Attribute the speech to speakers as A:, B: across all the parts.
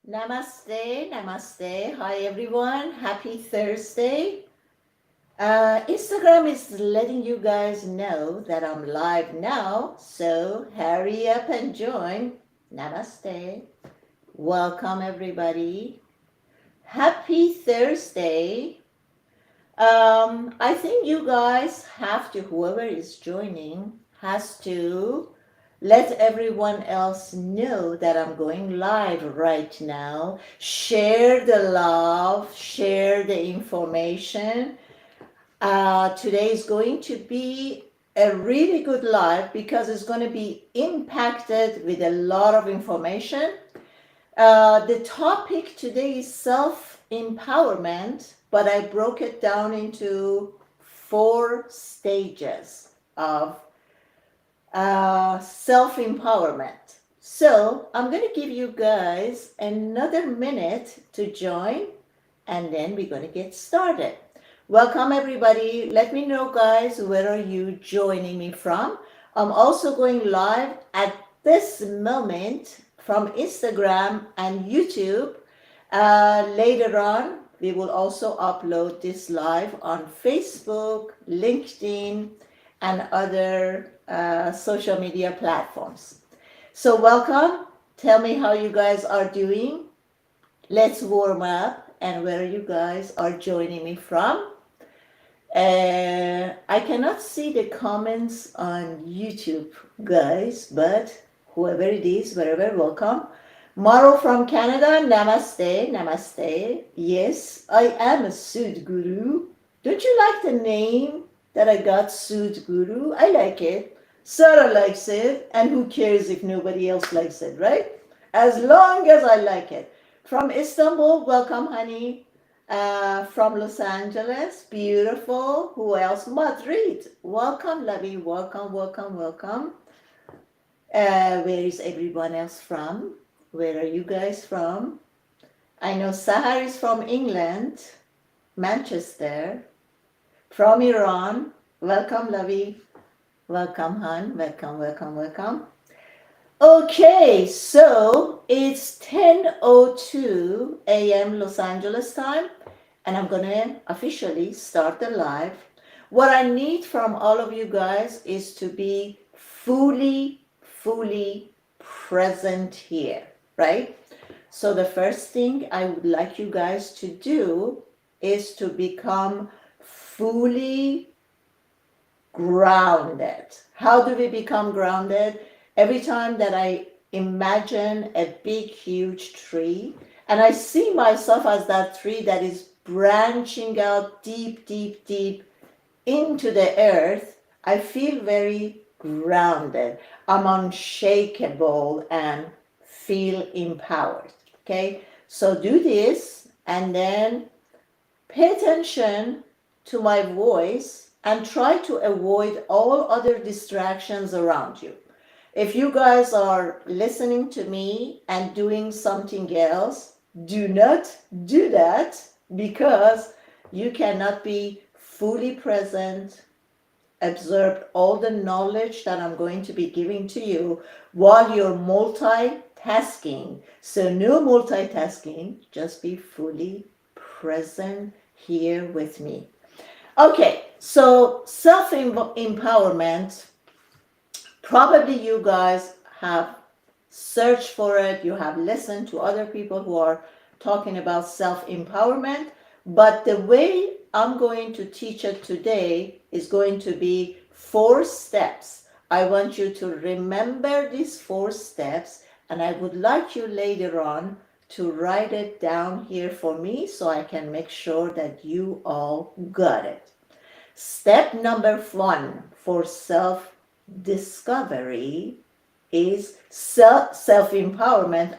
A: Namaste, namaste. Hi everyone. Happy Thursday. Instagram is letting you guys know that I'm live now, so hurry up and join. Namaste. Welcome everybody. Happy Thursday. I think you guys have to, whoever is joining, has to let everyone else know that I'm going live right now. Share the love, share the information. Today is going to be a really good live because it's going to be impacted with a lot of information. The topic today is self empowerment, but I broke it down into 4 stages of self empowerment. So I'm going to give you guys another minute to join, and then we're going to get started. Welcome, everybody. Let me know, guys, where are you joining me from? I'm also going live at this moment from Instagram and YouTube. Later on, we will also upload this live on Facebook, LinkedIn, and other social media platforms. So, welcome. Tell me how you guys are doing. Let's warm up and where you guys are joining me from. I cannot see the comments on YouTube, guys, but whoever it is, wherever, welcome. Maro from Canada, namaste, namaste. Yes, I am a SudGuru. Don't you like the name that I got, SudGuru? I like it. Sarah likes it, and who cares if nobody else likes it, right? As long as I like it. From Istanbul, welcome, honey. From Los Angeles, beautiful. Who else? Madrid. Welcome, Lavi. Welcome, welcome, welcome. Where is everyone else from? Where are you guys from? I know Sahar is from England, Manchester. From Iran. Welcome, Lavi. Welcome, Han. Welcome, welcome, welcome. Okay, so it's 10:02 a.m. Los Angeles time, and I'm gonna officially start the live. What I need from all of you guys is to be fully present here, right? So the first thing I would like you guys to do is to become fully grounded. How do we become grounded? Every time that I imagine a big, huge tree, and I see myself as that tree that is branching out deep into the earth, I feel very grounded. I'm unshakable and feel empowered. Okay, so do this and then pay attention to my voice and try to avoid all other distractions around you. If you guys are listening to me and doing something else, do not do that because you cannot be fully present, absorb all the knowledge that I'm going to be giving to you while you're multitasking. So, no multitasking, just be fully present here with me. Okay, so self empowerment, probably you guys have searched for it, you have listened to other people who are talking about self empowerment, but the way I'm going to teach it today is going to be 4 steps. I want you to remember these 4 steps, and I would like you later on to write it down here for me so I can make sure that you all got it. Step number 1 for self discovery is self-empowerment,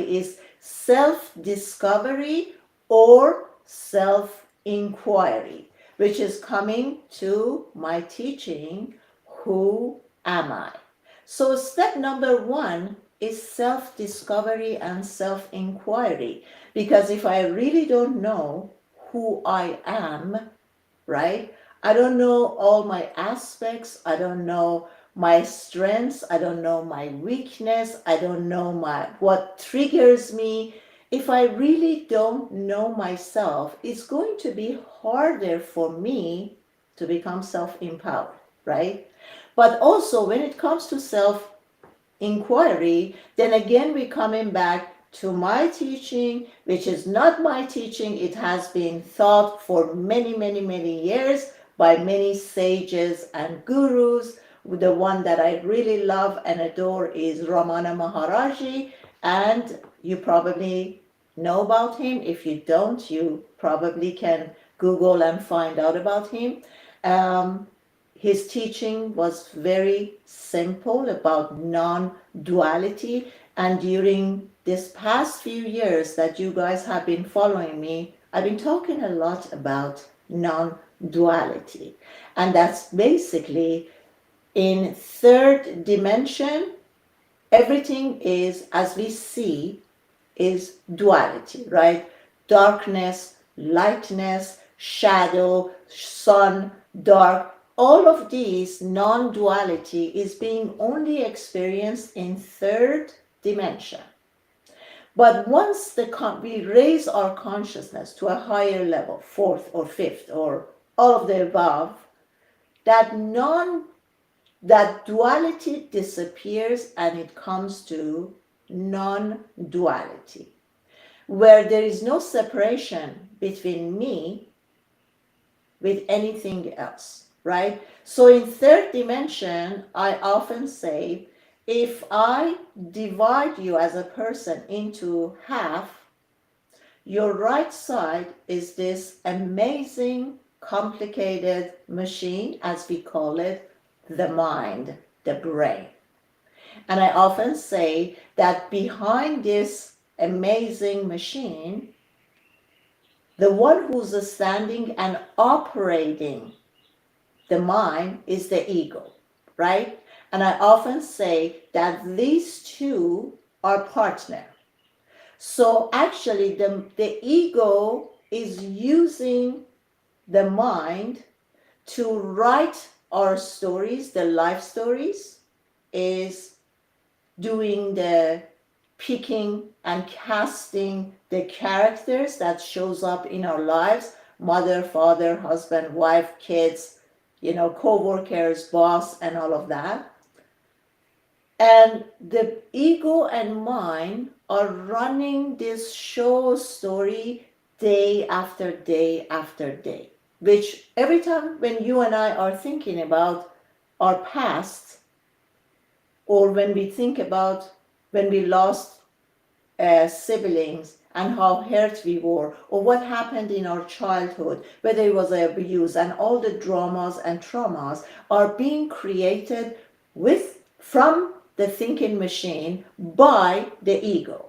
A: is self-discovery or self-inquiry, which is coming to my teaching, Who Am I? So step number 1 is self-discovery and self-inquiry, because if I really don't know who I am, right? I don't know all my aspects. I don't know my strengths. I don't know my weakness. I don't know what triggers me. if I really don't know myself, it's going to be harder for me to become self-empowered, right? But also when it comes to self-inquiry, then again we're coming back to my teaching, which is not my teaching. It has been taught for many, many, many years by many sages and gurus. The one that I really love and adore is Ramana Maharaji, and you probably know about him. If you don't, you probably can Google and find out about him. Um, his teaching was very simple about non-duality, and during this past few years that you guys have been following me, I've been talking a lot about non-duality, and that's basically in third dimension, everything is, as we see, is duality, right? Darkness, lightness, shadow, sun, dark, all of these non-duality is being only experienced in third dimension. But once we raise our consciousness to a higher level, fourth or fifth or all of the above, that that duality disappears and it comes to non-duality, where there is no separation between me with anything else, right? So in third dimension, I often say, if I divide you as a person into half, your right side is this amazing, complicated machine, as we call it, the mind, the brain. And I often say that behind this amazing machine, the one who's standing and operating the mind is the ego, right? And I often say that these two are partner. So actually the ego is using the mind to write our stories, the life stories, is doing the picking and casting the characters that shows up in our lives, mother, father, husband, wife, kids, co-workers, boss, and all of that. And the ego and mind are running this show story day after day after day, which every time when you and I are thinking about our past, or when we think about when we lost siblings and how hurt we were, or what happened in our childhood, whether it was abuse, and all the dramas and traumas are being created from the thinking machine by the ego.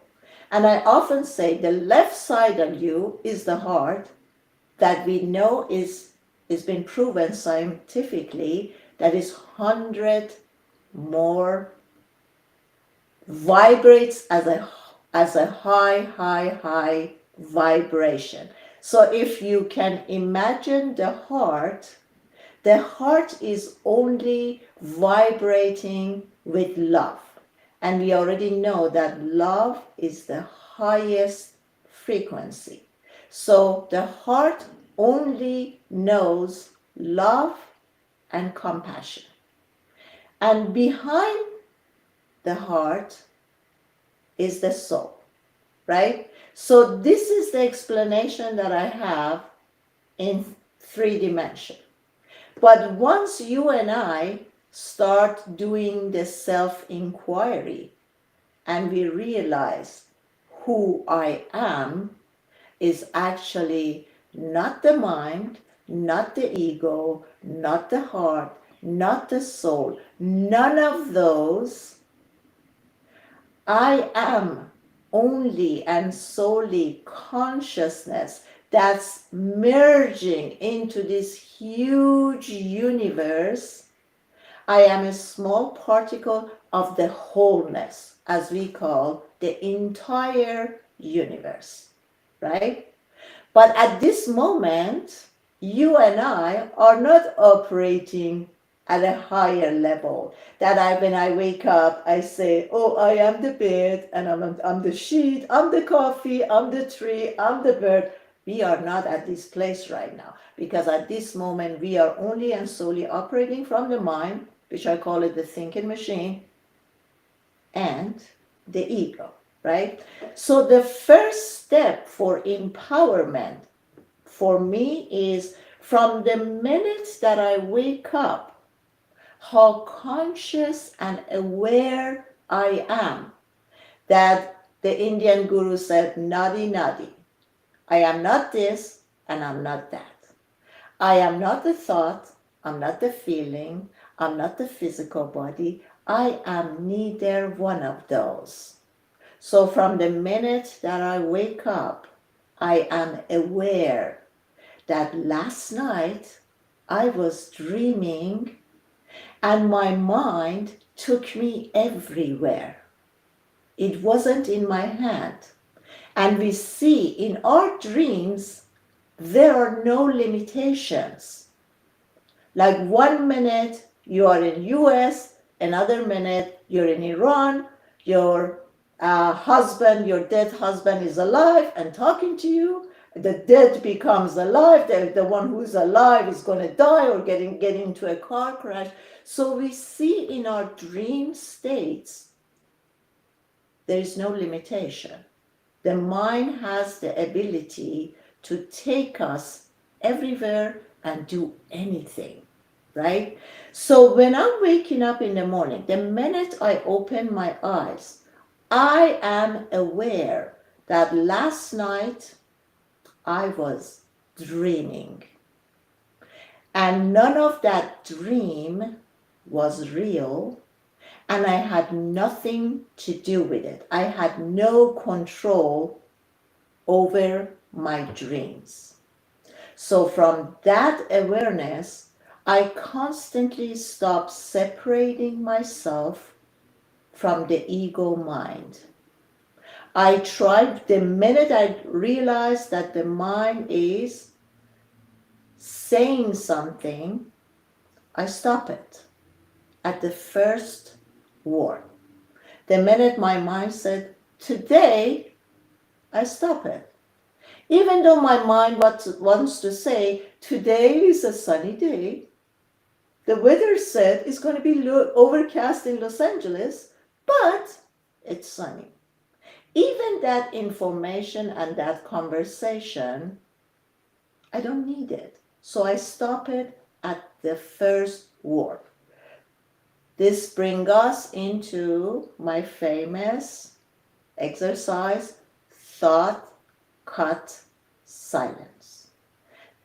A: And I often say the left side of you is the heart, that we know is been proven scientifically that is 100 more, vibrates as a high vibration. So if you can imagine the heart is only vibrating with love. And we already know that love is the highest frequency. So the heart only knows love and compassion. And behind the heart is the soul, right? So this is the explanation that I have in three dimensions. But once you and I start doing the self-inquiry and we realize who I am is actually not the mind, not the ego, not the heart, not the soul, none of those. I am only and solely consciousness that's merging into this huge universe. I am a small particle of the wholeness, as we call the entire universe, right? But at this moment, you and I are not operating at a higher level. That when I wake up, I say, oh, I am the bed, and I'm the sheet, I'm the coffee, I'm the tree, I'm the bird. We are not at this place right now, because at this moment we are only and solely operating from the mind, which I call it the thinking machine, and the ego, right? So the first step for empowerment for me is, from the minute that I wake up, how conscious and aware I am, that the Indian guru said, nadi nadi. I am not this and I'm not that. I am not the thought, I'm not the feeling, I'm not the physical body. I am neither one of those. So from the minute that I wake up, I am aware that last night I was dreaming and my mind took me everywhere. It wasn't in my hand. And we see in our dreams, there are no limitations. Like 1 minute you are in US, another minute you're in Iran, your husband, your dead husband is alive and talking to you. The dead becomes alive. The one who's alive is going to die or get into a car crash. So we see in our dream states, there is no limitation. The mind has the ability to take us everywhere and do anything, right? So when I'm waking up in the morning, the minute I open my eyes, I am aware that last night I was dreaming. And none of that dream was real, and I had nothing to do with it. I had no control over my dreams. So from that awareness, I constantly stop separating myself from the ego mind. I tried, the minute I realized that the mind is saying something, I stop it at the first word. The minute my mind said, today, I stop it. Even though my mind wants to say, today is a sunny day, the weather said it's going to be overcast in Los Angeles, but it's sunny. Even that information and that conversation, I don't need it. So I stop it at the first word. This brings us into my famous exercise, thought, cut, silence.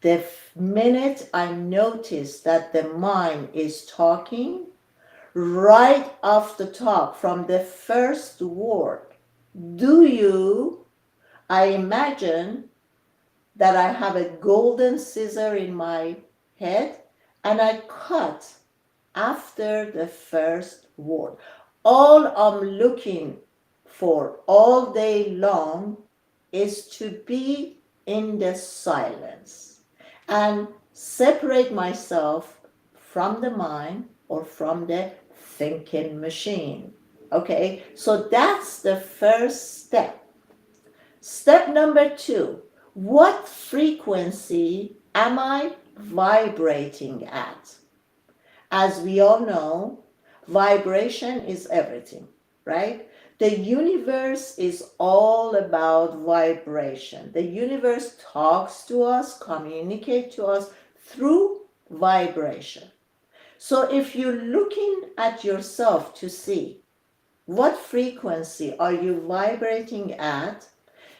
A: The minute I notice that the mind is talking, right off the top, from the first word, I imagine that I have a golden scissor in my head and I cut after the first word. All I'm looking for all day long is to be in the silence and separate myself from the mind or from the thinking machine. Okay, so that's the first step. Step number 2, what frequency am I vibrating at? As we all know, vibration is everything, right? The universe is all about vibration. The universe talks to us, communicates to us through vibration. So if you're looking at yourself to see what frequency are you vibrating at,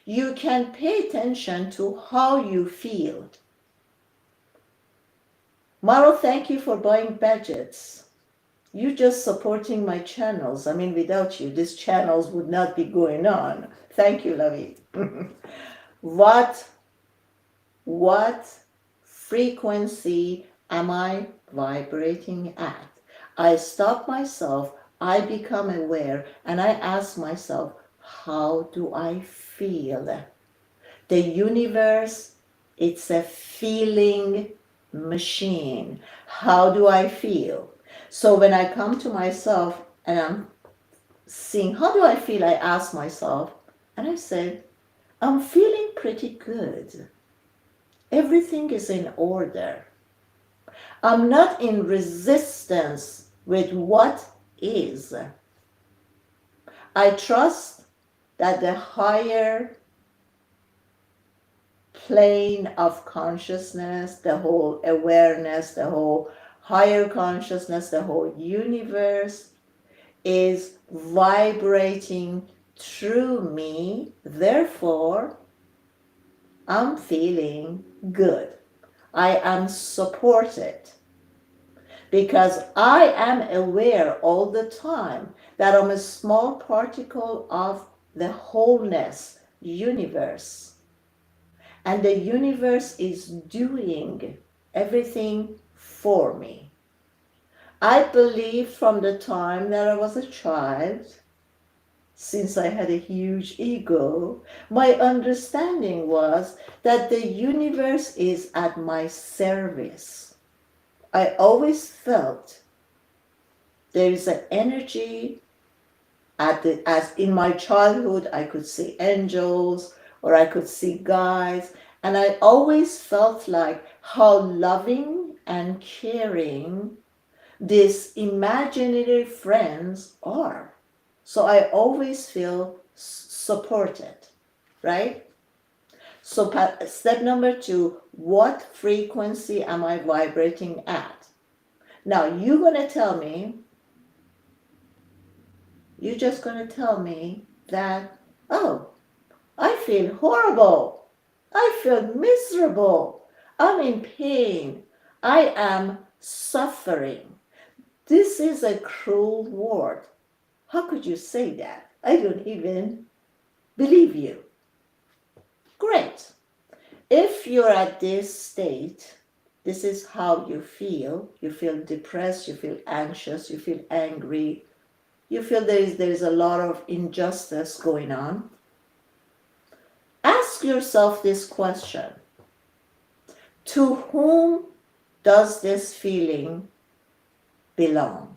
A: you can pay attention to how you feel. Maro, thank you for buying badges. You just supporting my channels. I mean, without you, these channels would not be going on. Thank you, Lavi. What frequency am I vibrating at? I stop myself, I become aware, and I ask myself, how do I feel? The universe, it's a feeling machine. How do I feel? So when I come to myself and I'm seeing, how do I feel? I ask myself, and I say, I'm feeling pretty good. Everything is in order. I'm not in resistance with what is. I trust that the higher plane of consciousness, the whole awareness, the whole higher consciousness, the whole universe is vibrating through me. Therefore, I'm feeling good. I am supported because I am aware all the time that I'm a small particle of the wholeness universe. And the universe is doing everything for me. I believe from the time that I was a child, since I had a huge ego, my understanding was that the universe is at my service. I always felt there is an energy as in my childhood, I could see angels or I could see guides, and I always felt like how loving and caring these imaginary friends are. So I always feel supported, right? So step number 2, what frequency am I vibrating at? Now you're gonna tell me, you're just gonna tell me that, oh, I feel horrible. I feel miserable. I'm in pain. I am suffering. This is a cruel word. How could you say that? I don't even believe you. Great. If you're at this state, this is how you feel. You feel depressed, you feel anxious, you feel angry, you feel there is a lot of injustice going on. Ask yourself this question. To whom does this feeling belong?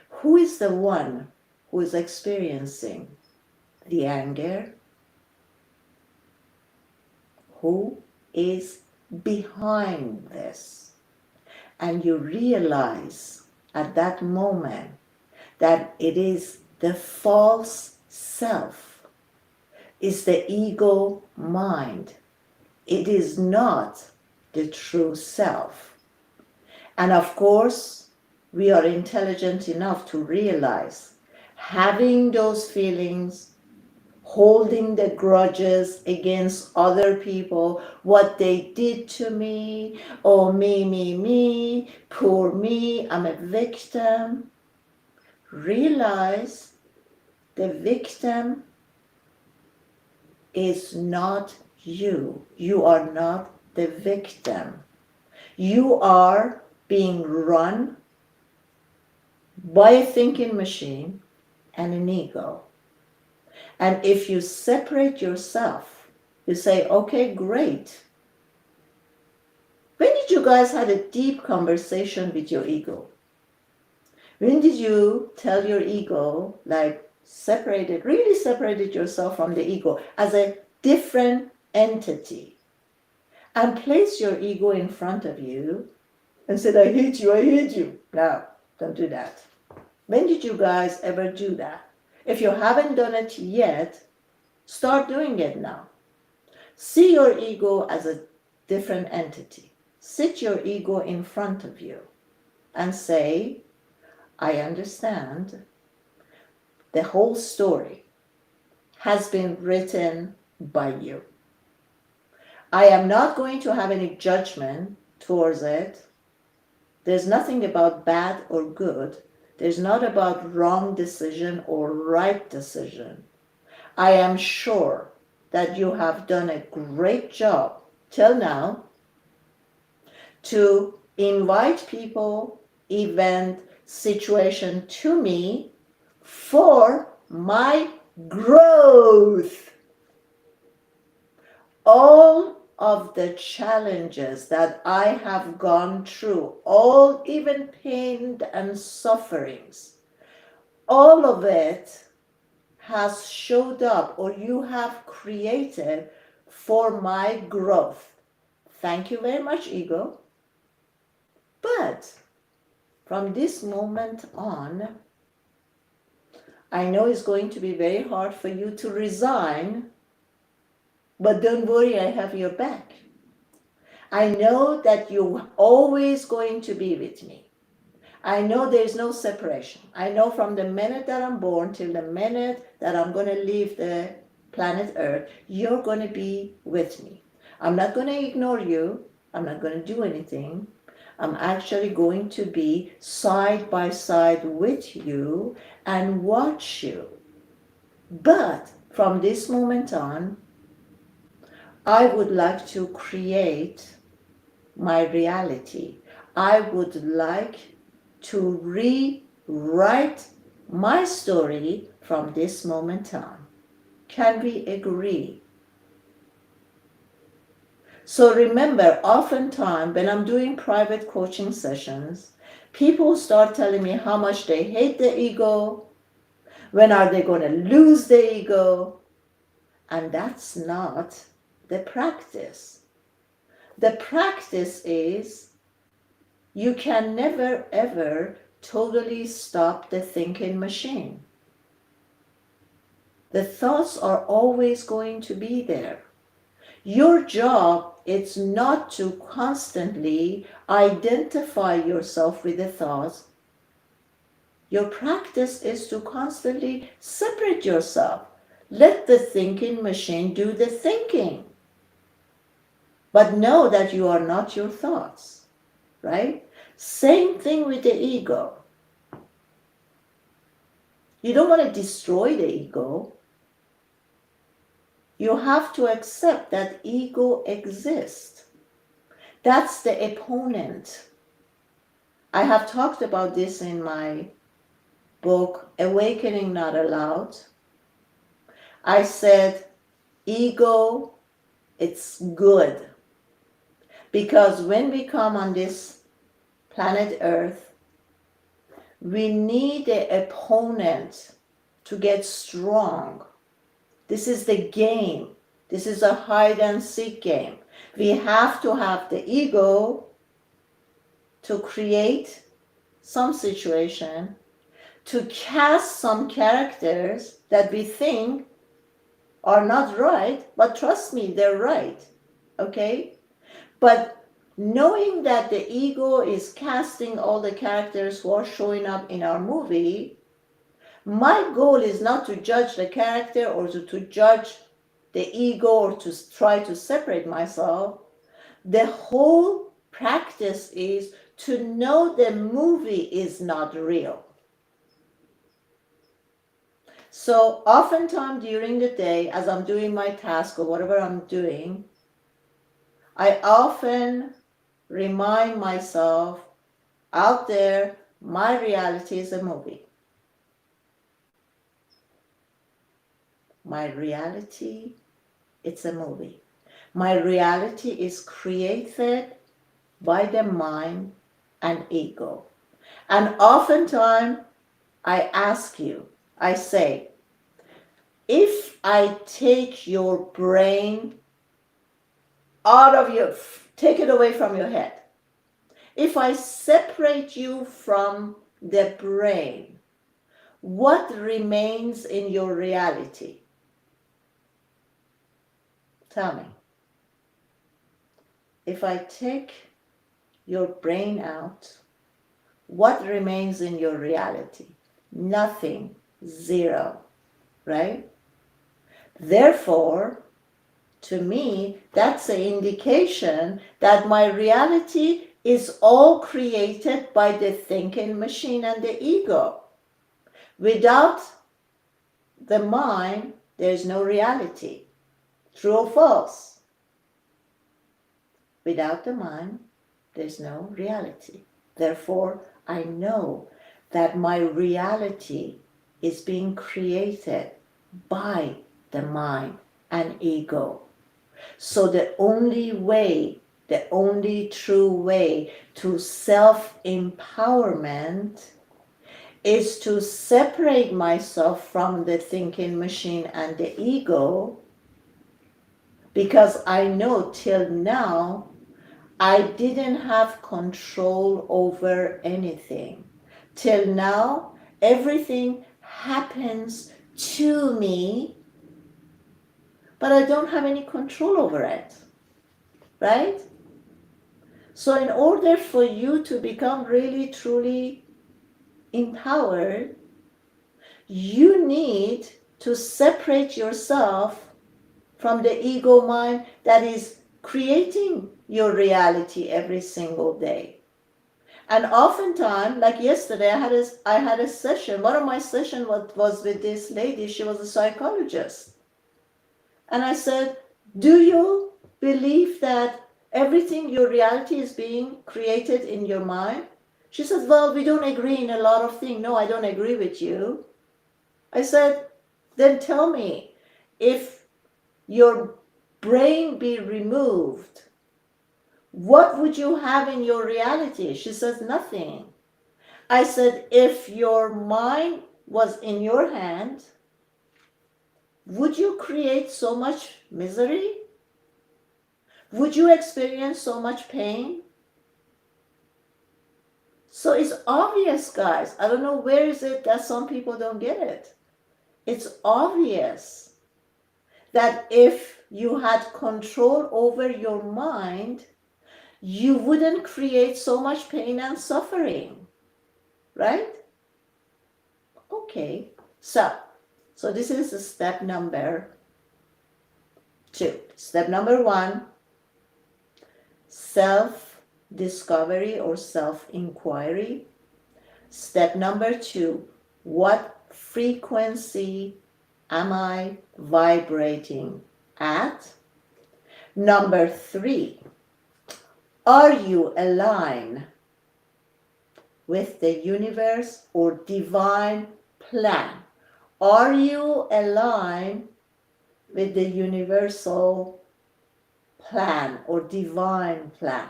A: Who is the one who is experiencing the anger? Who is behind this? And you realize at that moment that it is the false self, is the ego mind. It is not the true self. And of course, we are intelligent enough to realize having those feelings, holding the grudges against other people, what they did to me, oh, me, poor me, I'm a victim. Realize the victim is not you. You are not the victim. You are being run by a thinking machine and an ego. And if you separate yourself, you say, okay, great. When did you guys had a deep conversation with your ego? When did you tell your ego, like really separated yourself from the ego as a different entity and place your ego in front of you and said, I hate you. No, don't do that. When did you guys ever do that? If you haven't done it yet, start doing it now. See your ego as a different entity. Sit your ego in front of you and say, I understand the whole story has been written by you. I am not going to have any judgment towards it. There's nothing about bad or good. There's not about wrong decision or right decision. I am sure that you have done a great job till now to invite people, event, situation to me for my growth. All of the challenges that I have gone through, all even pain and sufferings, all of it has showed up or you have created for my growth. Thank you very much, ego. But from this moment on, I know it's going to be very hard for you to resign, but don't worry, I have your back. I know that you're always going to be with me. I know there's no separation. I know from the minute that I'm born till the minute that I'm going to leave the planet Earth, you're going to be with me. I'm not going to ignore you. I'm not going to do anything. I'm actually going to be side by side with you and watch you. But from this moment on, I would like to create my reality. I would like to rewrite my story from this moment on. Can we agree? So remember, oftentimes when I'm doing private coaching sessions, people start telling me how much they hate the ego, when are they going to lose the ego, and that's not the practice. The practice is you can never ever totally stop the thinking machine. The thoughts are always going to be there. Your job is not to constantly identify yourself with the thoughts. Your practice is to constantly separate yourself. Let the thinking machine do the thinking. But know that you are not your thoughts, right? Same thing with the ego. You don't want to destroy the ego. You have to accept that ego exists. That's the opponent. I have talked about this in my book, Awakening Not Allowed. I said, ego, it's good. Because when we come on this planet Earth, we need the opponent to get strong. This is the game. This is a hide and seek game. We have to have the ego to create some situation, to cast some characters that we think are not right, but trust me, they're right. Okay? But knowing that the ego is casting all the characters who are showing up in our movie, my goal is not to judge the character or to judge the ego or to try to separate myself. The whole practice is to know the movie is not real. So oftentimes during the day, as I'm doing my task or whatever I'm doing, I often remind myself, out there, my reality is a movie. My reality, it's a movie. My reality is created by the mind and ego. And oftentimes, I ask you, I say, if I take your brain take it away from your head, if I separate you from the brain, what remains in your reality? Tell me. If I take your brain out, what remains in your reality? Nothing. Zero. Right? Therefore, to me, that's an indication that my reality is all created by the thinking machine and the ego. Without the mind, there's no reality. True or false? Without the mind, there's no reality. Therefore, I know that my reality is being created by the mind and ego. So the only true way to self-empowerment is to separate myself from the thinking machine and the ego, because I know till now I didn't have control over anything. Till now, everything happens to me, but I don't have any control over it, right? So in order for you to become really, truly empowered, you need to separate yourself from the ego mind that is creating your reality every single day. And oftentimes, like yesterday, I had a session. One of my sessions was with this lady. She was a psychologist. And I said, do you believe that everything, your reality is being created in your mind? She said, well, we don't agree in a lot of things. No, I don't agree with you. I said, then tell me, if your brain be removed, what would you have in your reality? She says, nothing. I said, if your mind was in your hand, would you create so much misery? Would you experience so much pain? So it's obvious, guys. I don't know where is it that some people don't get it. It's obvious that if you had control over your mind, you wouldn't create so much pain and suffering, right? Okay, so this is step number 2. Step number 1, self-discovery or self-inquiry. Step number 2, what frequency am I vibrating at? Number 3, are you aligned with the universe or divine plan? Are you aligned with the universal plan or divine plan?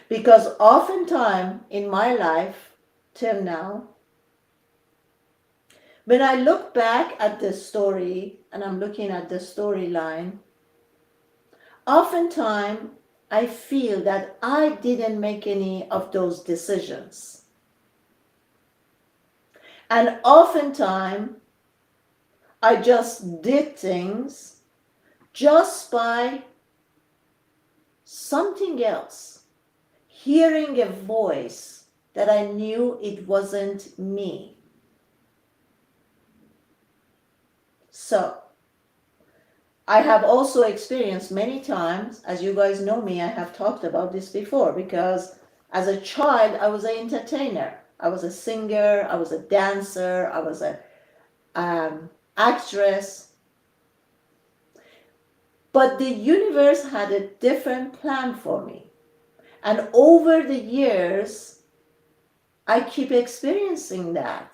A: Because oftentimes in my life till now, when I look back at the story and I'm looking at the storyline, oftentimes I feel that I didn't make any of those decisions. And oftentimes I just did things just by something else, hearing a voice that I knew it wasn't me. So I have also experienced many times, as you guys know me, I have talked about this before, because as a child I was an entertainer. I was a singer, I was a dancer, I was a actress. But the universe had a different plan for me. And over the years, I keep experiencing that.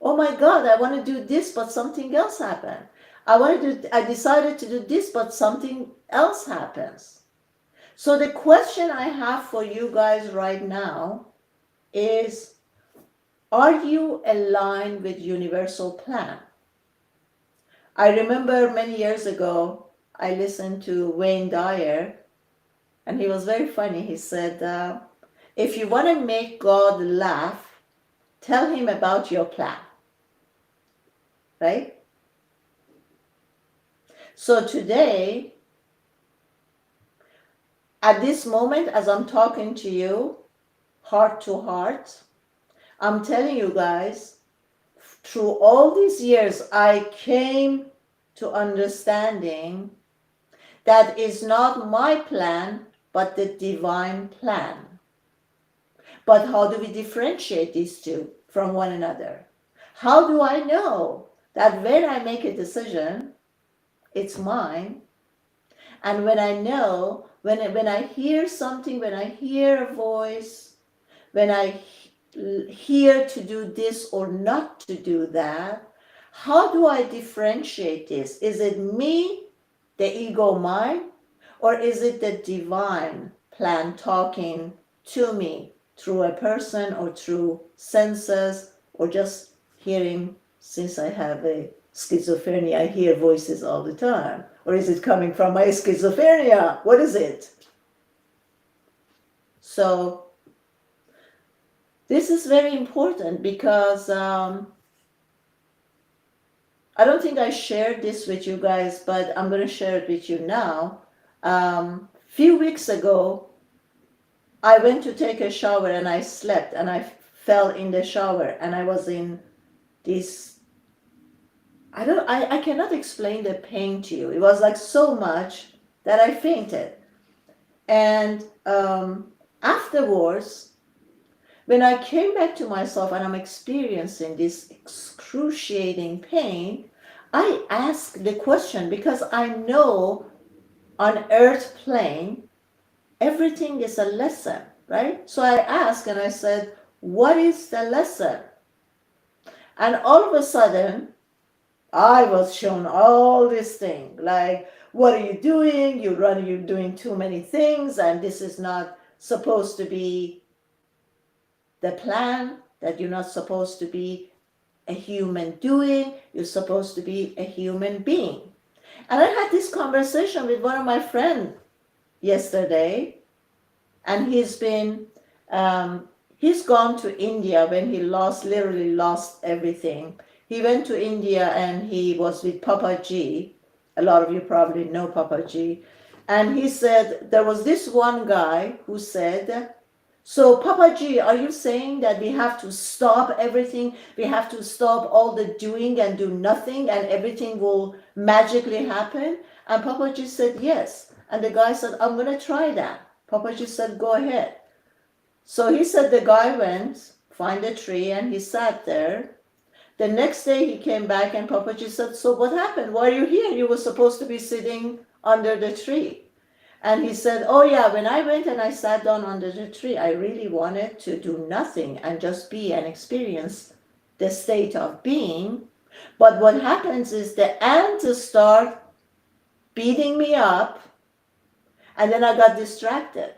A: Oh my God, I want to do this, but something else happened. I decided to do this, but something else happens. So the question I have for you guys right now is, are you aligned with universal plan? I remember many years ago, I listened to Wayne Dyer, and he was very funny. He said, if you want to make God laugh, tell him about your plan, right? So today, at this moment, as I'm talking to you, heart to heart, I'm telling you guys, through all these years, I came to understanding that is not my plan, but the divine plan. But how do we differentiate these two from one another? How do I know that when I make a decision, it's mine? And when I know, when I hear something, when I hear a voice, when I hear to do this or not to do that, how do I differentiate this? Is it me the ego mind, or is it the divine plan talking to me through a person or through senses or just hearing? Since I have a schizophrenia, I hear voices all the time. Or is it coming from my schizophrenia? What is it? So this is very important because I don't think I shared this with you guys, but I'm going to share it with you now. Few weeks ago, I went to take a shower and I slept and I fell in the shower and I was in this, I cannot explain the pain to you. It was like so much that I fainted. And afterwards, when I came back to myself and I'm experiencing this excruciating pain, I asked the question because I know on earth plane, everything is a lesson, right? So I asked and I said, what is the lesson? And all of a sudden, I was shown all this thing, like, what are you doing? You're doing too many things, and this is not supposed to be the plan, that you're not supposed to be a human doing, you're supposed to be a human being. And I had this conversation with one of my friends yesterday, and he's gone to India when he literally lost everything. He went to India and he was with Papa G. A lot of you probably know Papa G. And he said, there was this one guy who said, so Papa G, are you saying that we have to stop everything? We have to stop all the doing and do nothing and everything will magically happen? And Papa G said, yes. And the guy said, I'm going to try that. Papa G said, go ahead. So he said the guy went, find a tree, and he sat there. The next day he came back and Papa G said, so what happened? Why are you here? You were supposed to be sitting under the tree. And he said, oh yeah, when I went and I sat down under the tree, I really wanted to do nothing and just be and experience the state of being. But what happens is the ants start beating me up, and then I got distracted.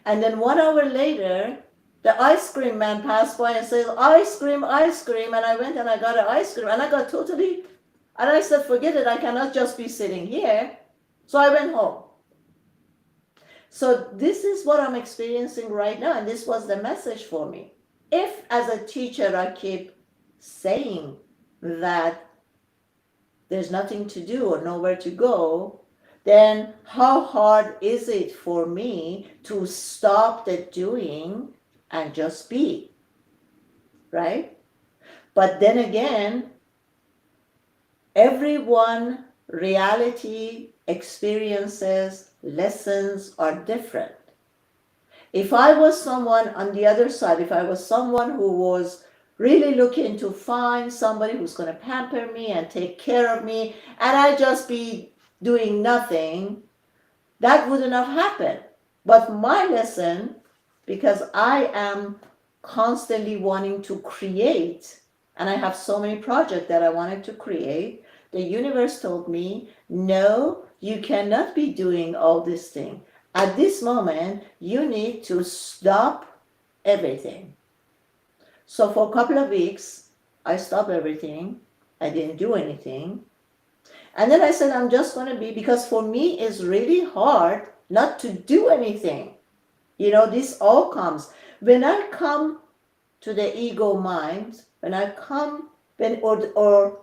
A: And then 1 hour later, the ice cream man passed by and said, ice cream, ice cream. And I went and I got an ice cream and I got totally, and I said, forget it, I cannot just be sitting here. So I went home. So this is what I'm experiencing right now. And this was the message for me. If as a teacher, I keep saying that there's nothing to do or nowhere to go, then how hard is it for me to stop the doing and just be, right? But then again, everyone reality, experiences, lessons are different. If I was someone on the other side, if I was someone who was really looking to find somebody who's going to pamper me and take care of me, and I just be doing nothing, that wouldn't have happened. But my lesson, because I am constantly wanting to create, and I have so many projects that I wanted to create, the universe told me, no, you cannot be doing all this thing. At this moment, you need to stop everything. So for a couple of weeks, I stopped everything. I didn't do anything. And then I said, I'm just going to be, because for me, it's really hard not to do anything. You know, this all comes. When I come to the ego mind, when I come, or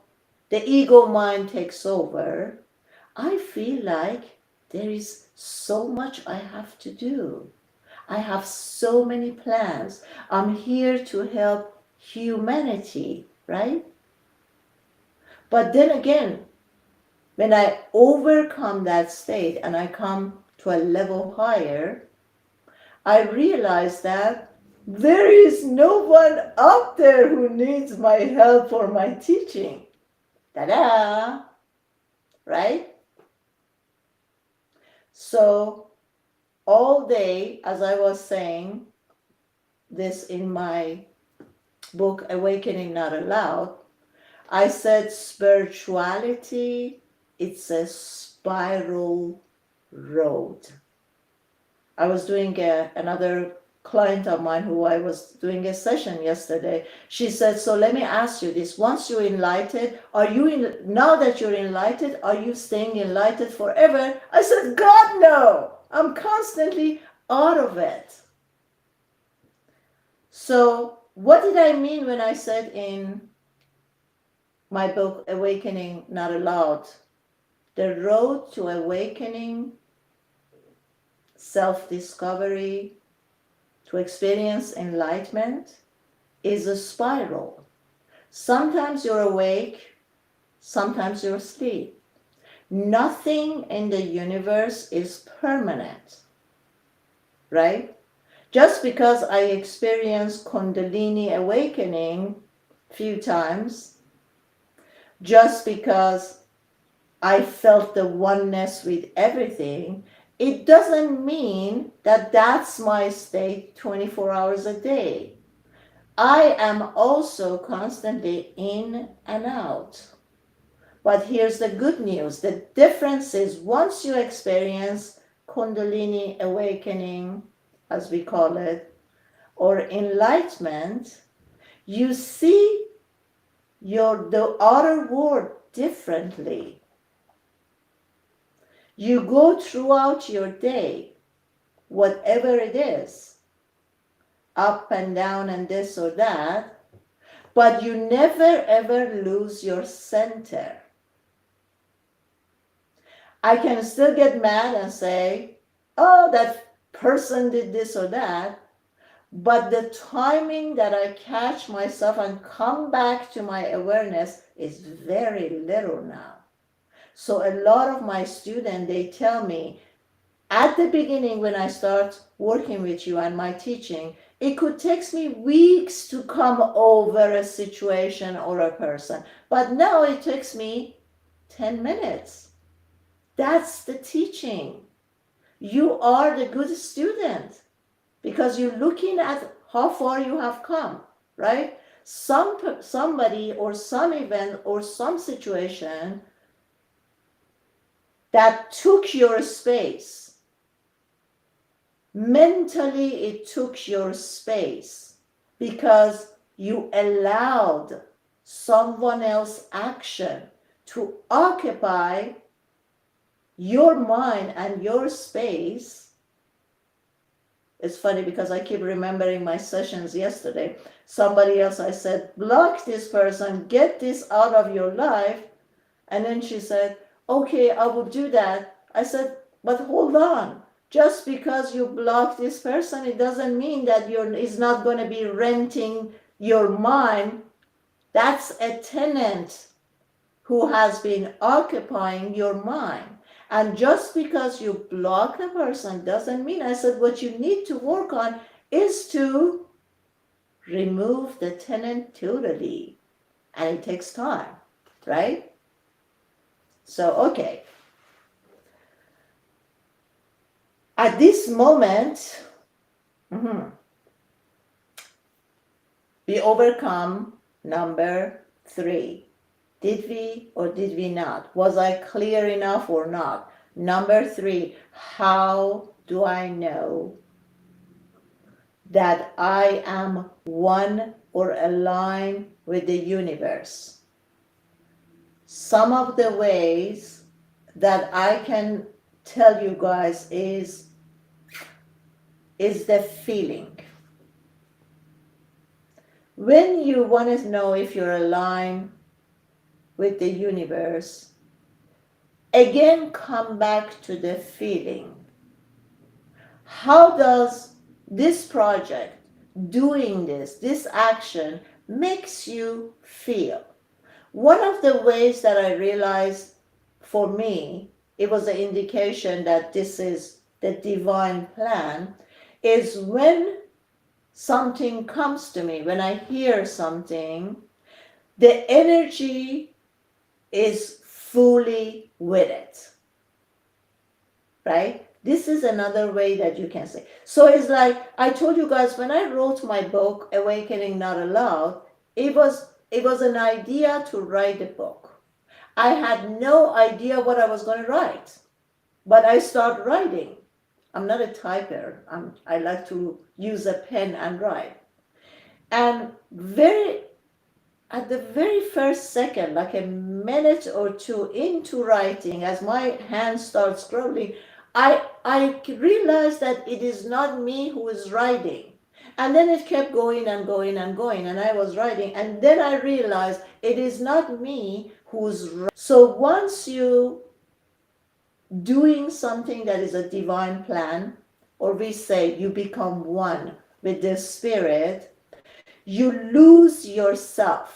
A: the ego mind takes over, I feel like there is so much I have to do. I have so many plans. I'm here to help humanity, right? But then again, when I overcome that state and I come to a level higher, I realize that there is no one out there who needs my help or my teaching. Ta-da! Right? So all day, as I was saying this in my book, Awakening Not Allowed, I said spirituality, it's a spiral road. I was doing another client of mine who I was doing a session yesterday. She said, so let me ask you this. Once you're enlightened, now that you're enlightened, are you staying enlightened forever? I said, God, no. I'm constantly out of it. So what did I mean when I said in my book, Awakening Not Allowed, the road to awakening, self-discovery, to experience enlightenment is a spiral. Sometimes you're awake, sometimes you're asleep. Nothing in the universe is permanent, right? Just because I experienced Kundalini awakening a few times, just because I felt the oneness with everything, it doesn't mean that that's my state 24 hours a day. I am also constantly in and out. But here's the good news. The difference is once you experience Kundalini awakening, as we call it, or enlightenment, you see the outer world differently. You go throughout your day, whatever it is, up and down and this or that, but you never ever lose your center. I can still get mad and say, oh, that person did this or that, but the timing that I catch myself and come back to my awareness is very little now. So a lot of my students, they tell me, at the beginning when I start working with you and my teaching, it could take me weeks to come over a situation or a person. But now it takes me 10 minutes. That's the teaching. You are the good student because you're looking at how far you have come, right? Somebody or some event or some situation that took your space. Mentally, it took your space because you allowed someone else's action to occupy your mind and your space. It's funny because I keep remembering my sessions yesterday. Somebody else, I said, block this person, get this out of your life. And then she said, okay, I will do that. I said, but hold on. Just because you block this person, it doesn't mean that it's not going to be renting your mind. That's a tenant who has been occupying your mind. And just because you block the person doesn't mean, I said, what you need to work on is to remove the tenant totally. And it takes time, right? So, okay. At this moment, we overcome number 3. Did we or did we not? Was I clear enough or not? Number 3, how do I know that I am one or aligned with the universe? Some of the ways that I can tell you guys is the feeling. When you want to know if you're aligned with the universe, again come back to the feeling. How does this project, doing this action, makes you feel? One of the ways that I realized for me, it was an indication that this is the divine plan, is when something comes to me, when I hear something, the energy is fully with it, right? This is another way that you can say. So it's like I told you guys, when I wrote my book, Awakening Not Allowed, it was an idea to write a book. I had no idea what I was going to write, but I started writing. I'm not a typer. I like to use a pen and write. And at the very first second, like a minute or two into writing, as my hand starts scrolling, I realized that it is not me who is writing. And then it kept going and going and going, and I was writing, and then I realized it is not me who's writing. So once you doing something that is a divine plan, or we say you become one with the spirit, you lose yourself.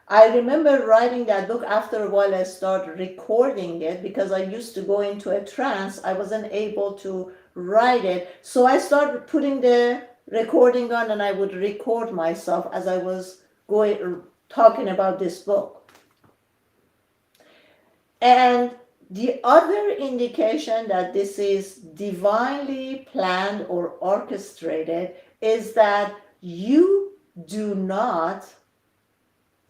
A: I remember writing that book. After a while I started recording it because I used to go into a trance. I wasn't able to write it, so I started putting the recording on, and I would record myself as I was talking about this book. And the other indication that this is divinely planned or orchestrated is that you do not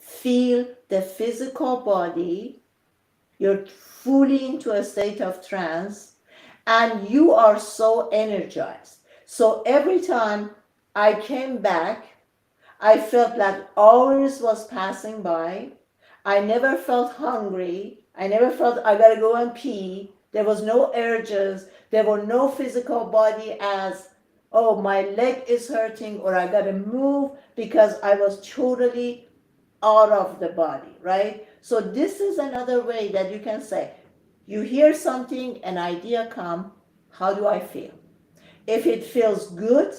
A: feel the physical body. You're fully into a state of trance, and you are so energized. So every time I came back, I felt like hours was passing by. I never felt hungry. I never felt I gotta go and pee. There was no urges. There were no physical body as, oh, my leg is hurting or I gotta move, because I was totally out of the body, right? So this is another way that you can say, you hear something, an idea come, how do I feel? If it feels good,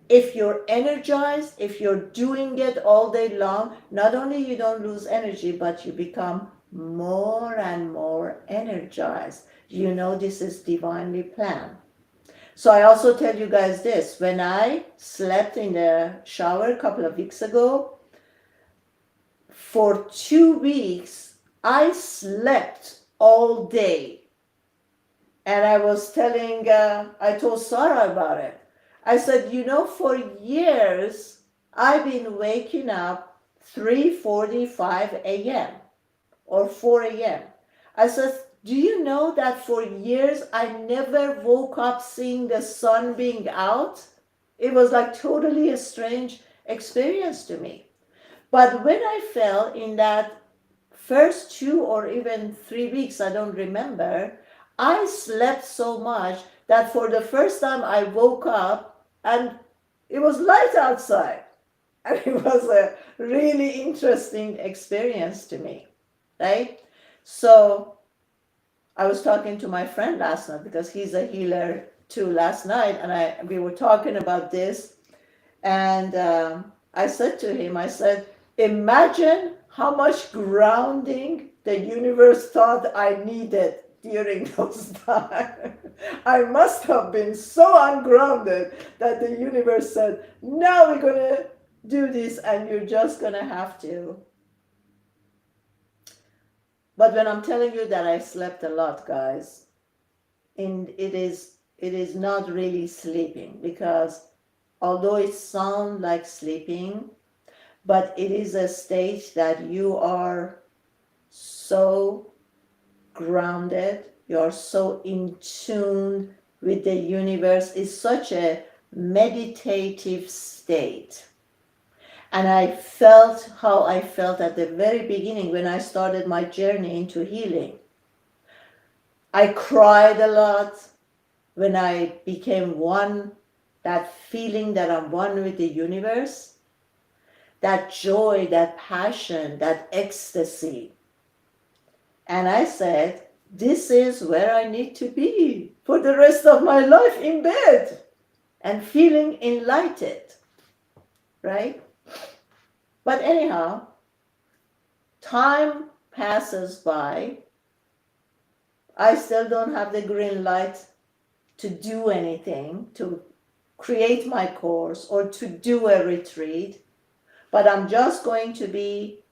A: if you're energized, if you're doing it all day long, not only you don't lose energy, but you become more and more energized. You know this is divinely planned. So I also tell you guys this, when I slept in the shower a couple of weeks ago, for 2 weeks, I slept all day. And I was I told Sarah about it. I said, for years, I've been waking up 3:45 a.m. or 4 a.m. I said, do you know that for years, I never woke up seeing the sun being out? It was like totally a strange experience to me. But when I fell in that first 2 or even 3 weeks, I don't remember, I slept so much that for the first time I woke up and it was light outside. And it was a really interesting experience to me, right? So I was talking to my friend last night because he's a healer too last night, and we were talking about this, and I said to him, I said, imagine how much grounding the universe thought I needed during those times. I must have been so ungrounded that the universe said, now we're going to do this and you're just going to have to. But when I'm telling you that I slept a lot, guys, and it is not really sleeping, because although it sounds like sleeping, but it is a state that you are so grounded, you're so in tune with the universe. It's such a meditative state. And I felt how I felt at the very beginning when I started my journey into healing. I cried a lot when I became one, that feeling that I'm one with the universe, that joy, that passion, that ecstasy. And I said, this is where I need to be for the rest of my life, in bed and feeling enlightened, right? But anyhow, time passes by. I still don't have the green light to do anything, to create my course or to do a retreat, but I'm just going to be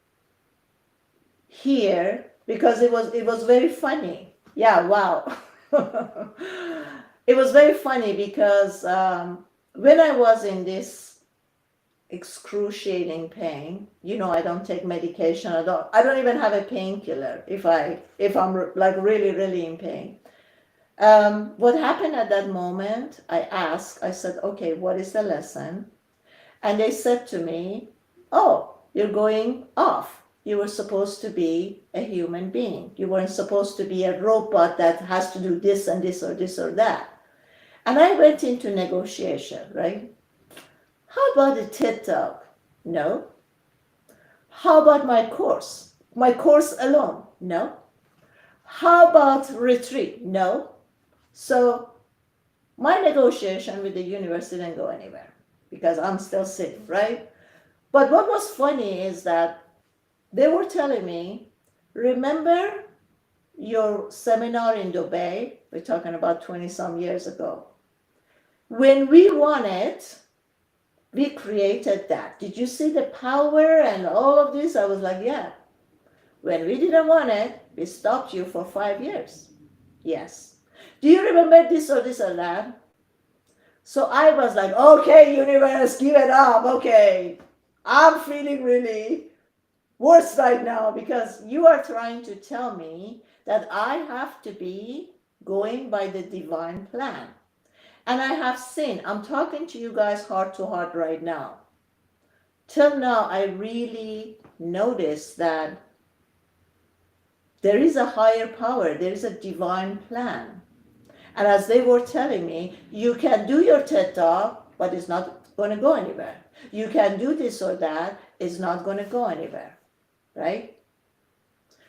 A: here because it was very funny. Yeah, wow. It was very funny because when I was in this excruciating pain. You know, I don't take medication. I don't even have a painkiller if I'm like really, really in pain. What happened at that moment, I said, okay, what is the lesson? And they said to me, oh, you're going off. You were supposed to be a human being. You weren't supposed to be a robot that has to do this and this or this or that. And I went into negotiation, right? How about a TED Talk? No. How about my course? My course alone? No. How about retreat? No. So my negotiation with the universe didn't go anywhere because I'm still sitting, right? But what was funny is that they were telling me, remember your seminar in Dubai? We're talking about 20 some years ago. When we won it, we created that. Did you see the power and all of this? I was like, yeah. When we didn't want it, we stopped you for 5 years. Yes. Do you remember this or this or that? So I was like, okay, universe, give it up. Okay. I'm feeling really worse right now because you are trying to tell me that I have to be going by the divine plan. And I have seen, I'm talking to you guys heart to heart right now. Till now, I really noticed that there is a higher power, there is a divine plan. And as they were telling me, you can do your TED Talk, but it's not going to go anywhere. You can do this or that, it's not going to go anywhere, right?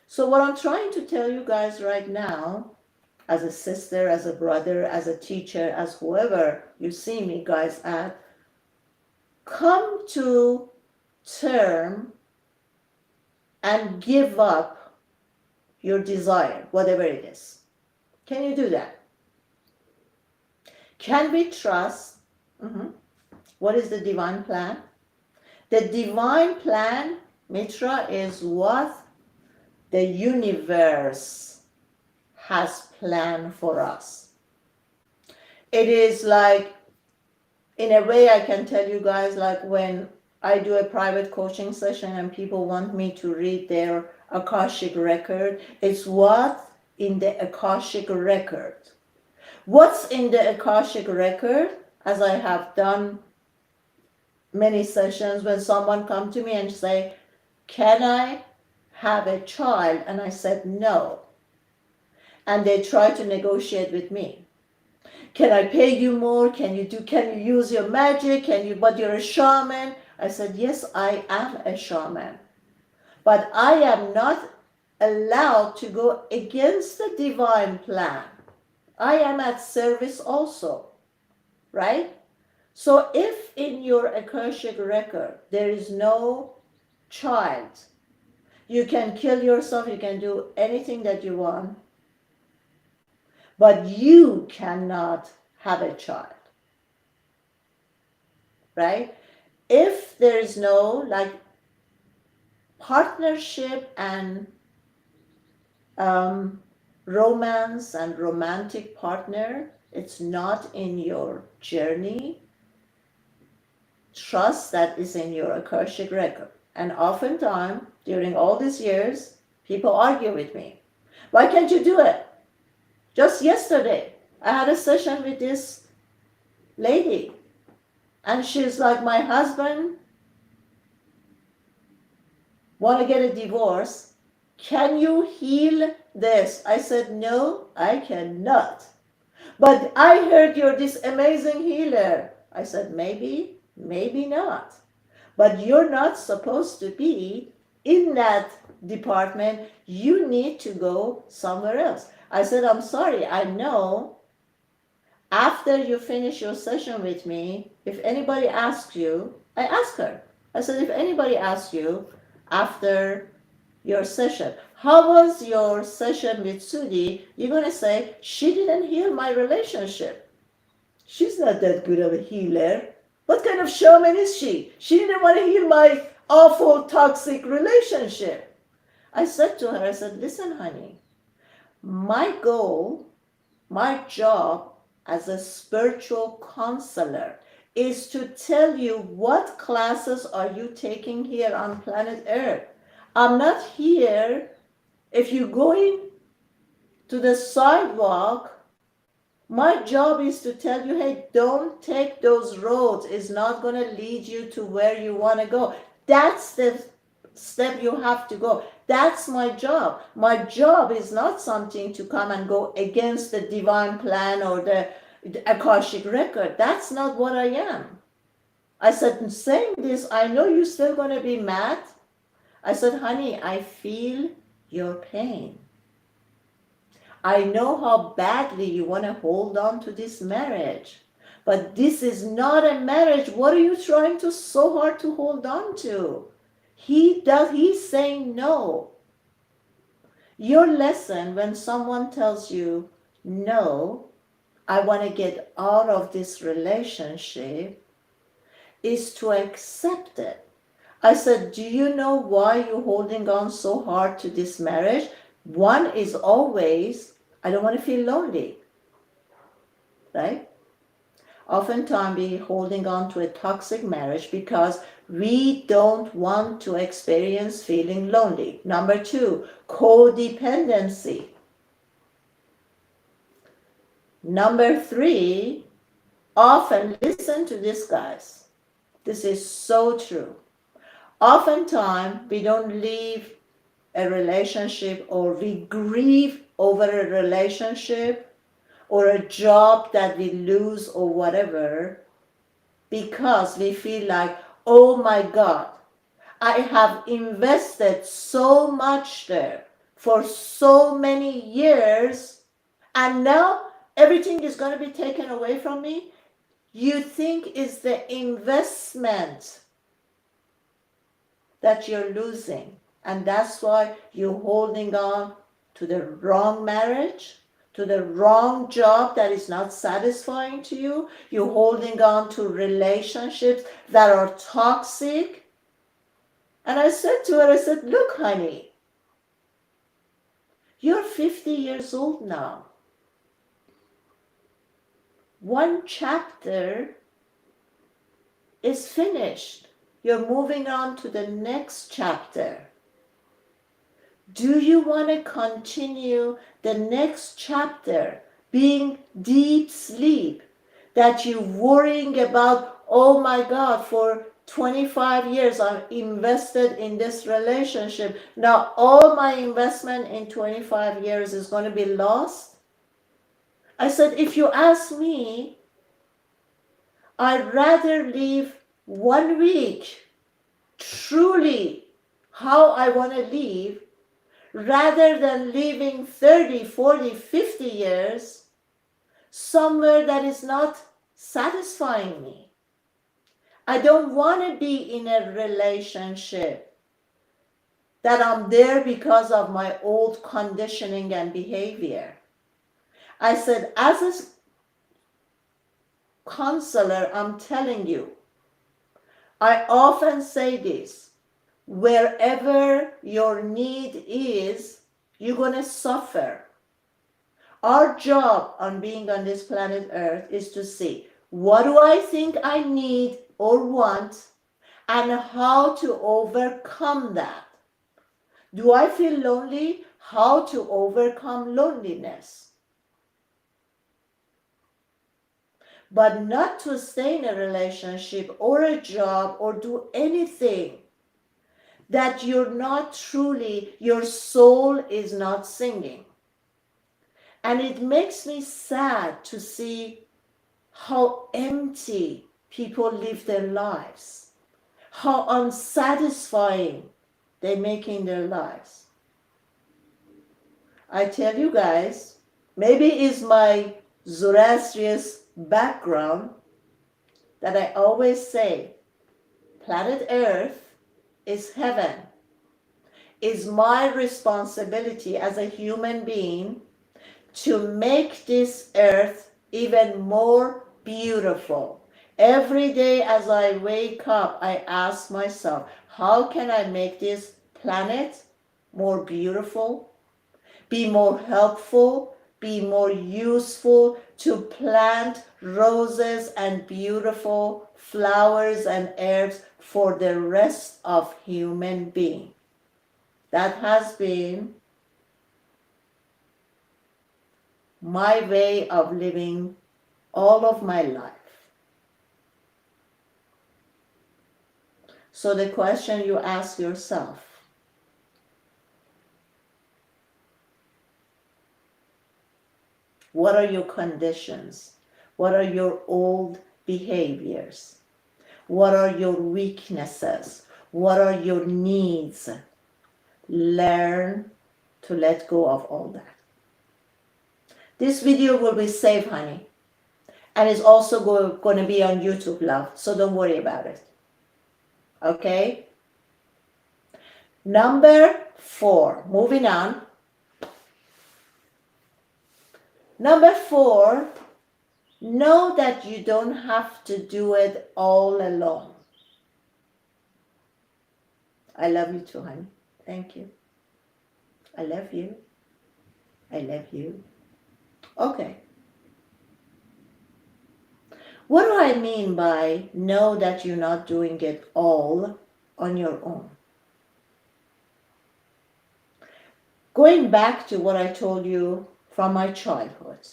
A: So what I'm trying to tell you guys right now, as a sister, as a brother, as a teacher, as whoever you see me guys at, come to term and give up your desire, whatever it is. Can you do that? Can we trust? What is the divine plan? The divine plan, Mitra, is what the universe has planned for us. It is like, in a way, I can tell you guys, like when I do a private coaching session and people want me to read their Akashic record, it's what in the Akashic record. What's in the Akashic record, as I have done many sessions when someone come to me and say, can I have a child? And I said, no. And they try to negotiate with me. Can I pay you more? Can you use your magic? But you're a shaman. I said, yes, I am a shaman. But I am not allowed to go against the divine plan. I am at service also, right? So if in your Akashic record there is no child, you can kill yourself, you can do anything that you want, but you cannot have a child, right? If there is no like partnership and romance and romantic partner, it's not in your journey, trust that is in your Akashic record. And oftentimes, during all these years, people argue with me. Why can't you do it? Just yesterday, I had a session with this lady, and she's like, my husband want to get a divorce. Can you heal this? I said, no, I cannot. But I heard you're this amazing healer. I said, maybe, maybe not. But you're not supposed to be in that department. You need to go somewhere else. I said, I'm sorry, I know after you finish your session with me, if anybody asks you, I asked her. I said, if anybody asks you after your session, how was your session with Sudi? You're going to say, she didn't heal my relationship. She's not that good of a healer. What kind of shaman is she? She didn't want to heal my awful toxic relationship. I said to her, I said, listen, honey, my goal, my job as a spiritual counselor is to tell you what classes are you taking here on planet Earth. I'm not here, if you're going to the sidewalk, my job is to tell you, hey, don't take those roads. It's not going to lead you to where you want to go. That's the step you have to go. That's my job. My job is not something to come and go against the divine plan or the Akashic record. That's not what I am. I said, saying this, I know you're still going to be mad. I said, honey, I feel your pain. I know how badly you want to hold on to this marriage, but this is not a marriage. What are you trying to so hard to hold on to? He's saying no. Your lesson when someone tells you, no, I want to get out of this relationship, is to accept it. I said, do you know why you're holding on so hard to this marriage? One is always, I don't want to feel lonely, right? Oftentimes we're holding on to a toxic marriage because we don't want to experience feeling lonely. Number two, codependency. Number three, often, listen to this, guys. This is so true. Oftentimes we don't leave a relationship, or we grieve over a relationship or a job that we lose or whatever, because we feel like, oh my God, I have invested so much there for so many years, and now everything is going to be taken away from me. You think it's the investment that you're losing. And that's why you're holding on to the wrong marriage, to the wrong job that is not satisfying to you. You're holding on to relationships that are toxic. And I said to her, I said, look, honey, you're 50 years old now. One chapter is finished. You're moving on to the next chapter. Do you want to continue the next chapter being deep sleep, that you're worrying about, oh my God, for 25 years I'm invested in this relationship. Now all my investment in 25 years is going to be lost? I said, if you ask me, I'd rather live 1 week truly how I want to live, rather than living 30, 40, 50 years somewhere that is not satisfying me. I don't want to be in a relationship that I'm there because of my old conditioning and behavior. I said, as a counselor, I'm telling you, I often say this, wherever your need is, you're going to suffer. Our job on being on this planet Earth is to see, what do I think I need or want, and how to overcome that. Do I feel lonely? How to overcome loneliness. But not to stay in a relationship or a job or do anything that you're not truly, your soul is not singing. And it makes me sad to see how empty people live their lives, how unsatisfying they make in their lives. I tell you guys, maybe it's my Zoroastrian background that I always say, planet Earth is heaven. It's my responsibility as a human being to make this earth even more beautiful. Every day as I wake up, I ask myself, how can I make this planet more beautiful, be more helpful be more useful to plant roses and beautiful flowers and herbs for the rest of human being. That has been my way of living all of my life. So the question you ask yourself, what are your conditions? What are your old behaviors? What are your weaknesses? What are your needs? Learn to let go of all that. This video will be saved, honey. And it's also going to be on YouTube, love. So don't worry about it. Okay? Number 4. Moving on. Number 4. Know that you don't have to do it all alone. I love you too, honey. Thank you. I love you. I love you. Okay. What do I mean by know that you're not doing it all on your own? Going back to what I told you from my childhood,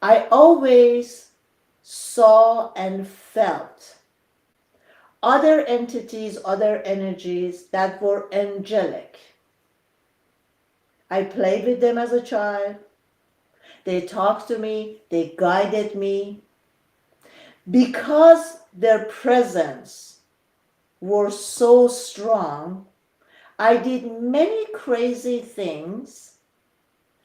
A: I always saw and felt other entities, other energies that were angelic. I played with them as a child. They talked to me, they guided me. Because their presence was so strong, I did many crazy things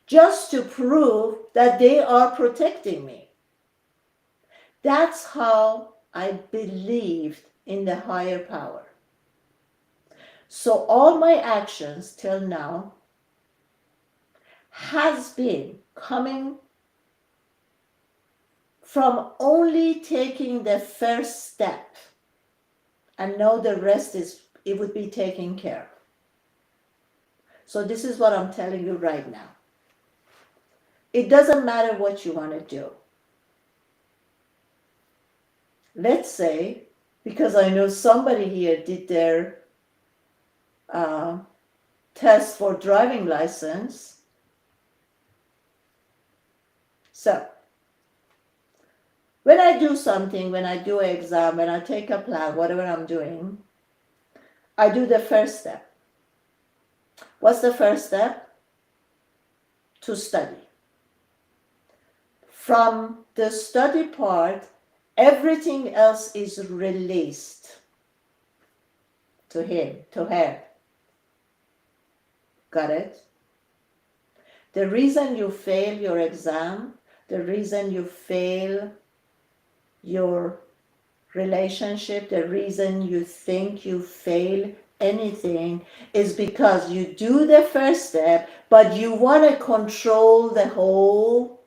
A: just to prove that they are protecting me. That's how I believed in the higher power. So all my actions till now has been coming from only taking the first step, and know the rest it would be taken care of. So this is what I'm telling you right now. It doesn't matter what you want to do. Let's say, because I know somebody here did their test for driving license. So, when I do something, when I do an exam, when I take a plan, whatever I'm doing, I do the first step. What's the first step? To study. From the study part, everything else is released to him, to her. Got it? The reason you fail your exam, the reason you fail your relationship, the reason you think you fail anything is because you do the first step, but you want to control the whole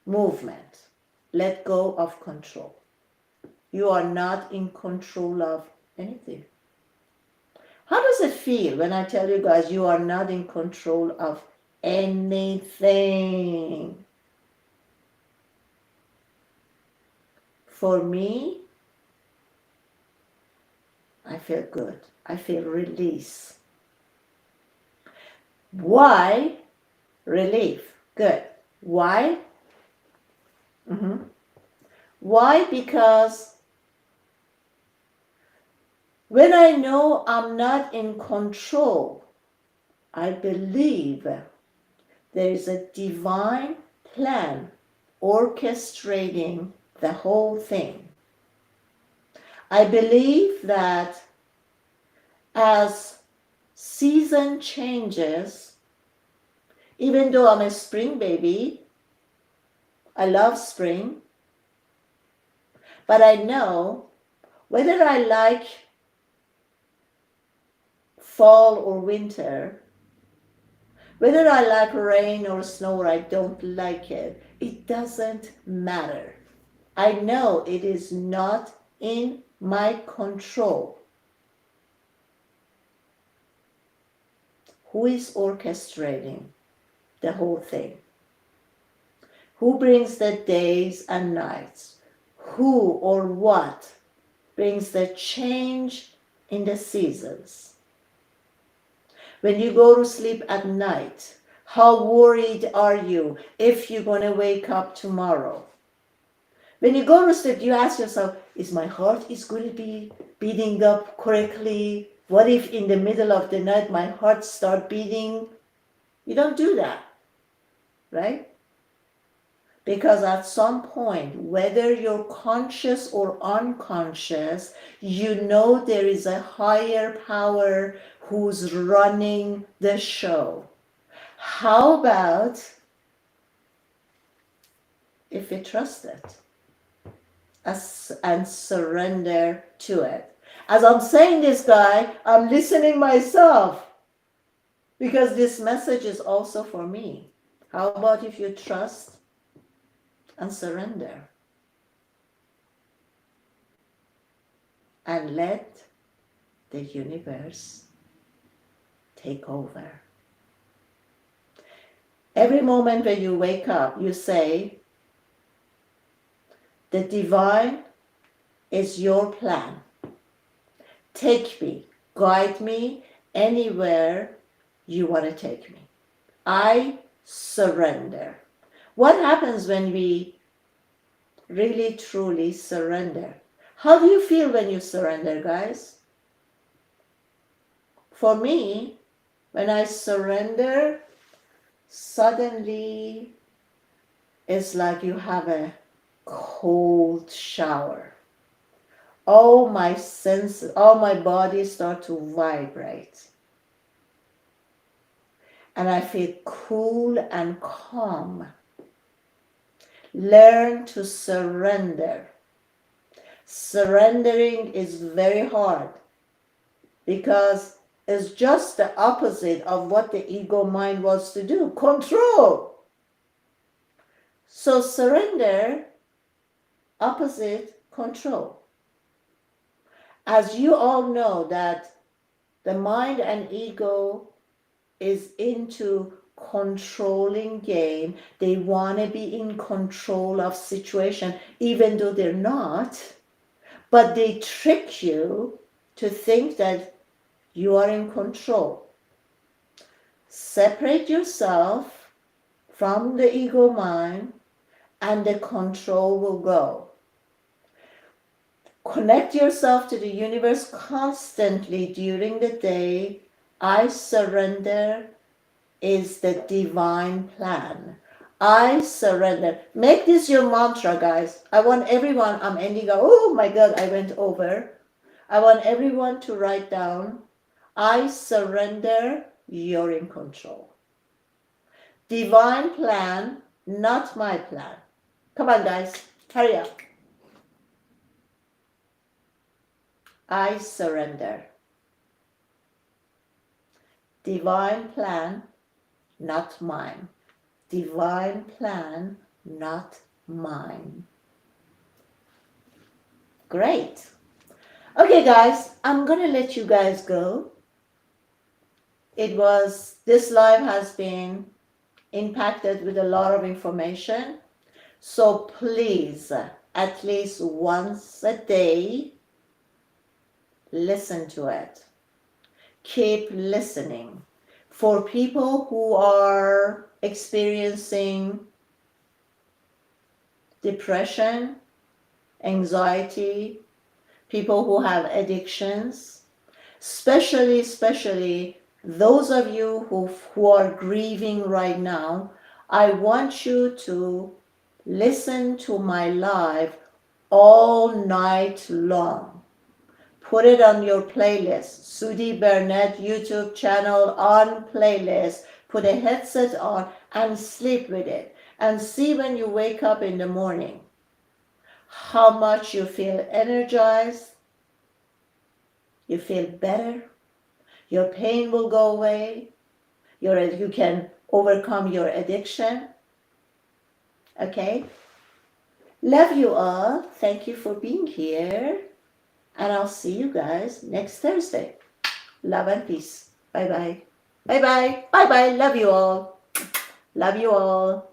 A: movement. Let go of control. You are not in control of anything. How does it feel when I tell you guys you are not in control of anything? For me, I feel good. I feel release. Why? Relief. Good. Why? Why? Because when I know I'm not in control, I believe there is a divine plan orchestrating the whole thing. I believe that as season changes, even though I'm a spring baby, I love spring, but I know whether I like fall or winter, whether I like rain or snow or I don't like it, it doesn't matter. I know it is not in my control. Who is orchestrating the whole thing? Who brings the days and nights? Who or what brings the change in the seasons? When you go to sleep at night, how worried are you if you're going to wake up tomorrow? When you go to sleep, you ask yourself, is my heart is going to be beating up correctly? What if in the middle of the night my heart start beating? You don't do that, right? Because at some point, whether you're conscious or unconscious, you know there is a higher power who's running the show. How about if we trust it and surrender to it? As I'm saying this, guy, I'm listening myself because this message is also for me. How about if you trust and surrender and let the universe take over? Every moment when you wake up, you say, the divine is your plan. Take me, guide me anywhere you want to take me. I surrender. What happens when we really truly surrender? How do you feel when you surrender, guys? For me, when I surrender, suddenly it's like you have a cold shower. All my senses, all my body start to vibrate. And I feel cool and calm. Learn to surrender. Surrendering is very hard because it's just the opposite of what the ego mind wants to do. Control. So surrender, opposite control. As you all know that the mind and ego is into controlling game. They want to be in control of situation even though they're not, but they trick you to think that you are in control. Separate yourself from the ego mind and the control will go. Connect yourself to the universe constantly during the day. I surrender is the divine plan. I surrender. Make this your mantra, guys. I want everyone, I'm ending up, oh my God, I went over. I want everyone to write down, I surrender, you're in control. Divine plan, not my plan. Come on, guys, hurry up. I surrender. Divine plan, not mine. Divine plan, not mine. Great. Okay, guys, I'm going to let you guys go. This live has been impacted with a lot of information. So please, at least once a day, listen to it. Keep listening. For people who are experiencing depression, anxiety, people who have addictions, especially those of you who are grieving right now, I want you to listen to my live all night long. Put it on your playlist. Sudie Burnett YouTube channel on playlist. Put a headset on and sleep with it. And see when you wake up in the morning how much you feel energized. You feel better. Your pain will go away. You can overcome your addiction. Okay? Love you all. Thank you for being here. And I'll see you guys next Thursday. Love and peace. Bye-bye. Bye-bye. Bye-bye. Love you all. Love you all.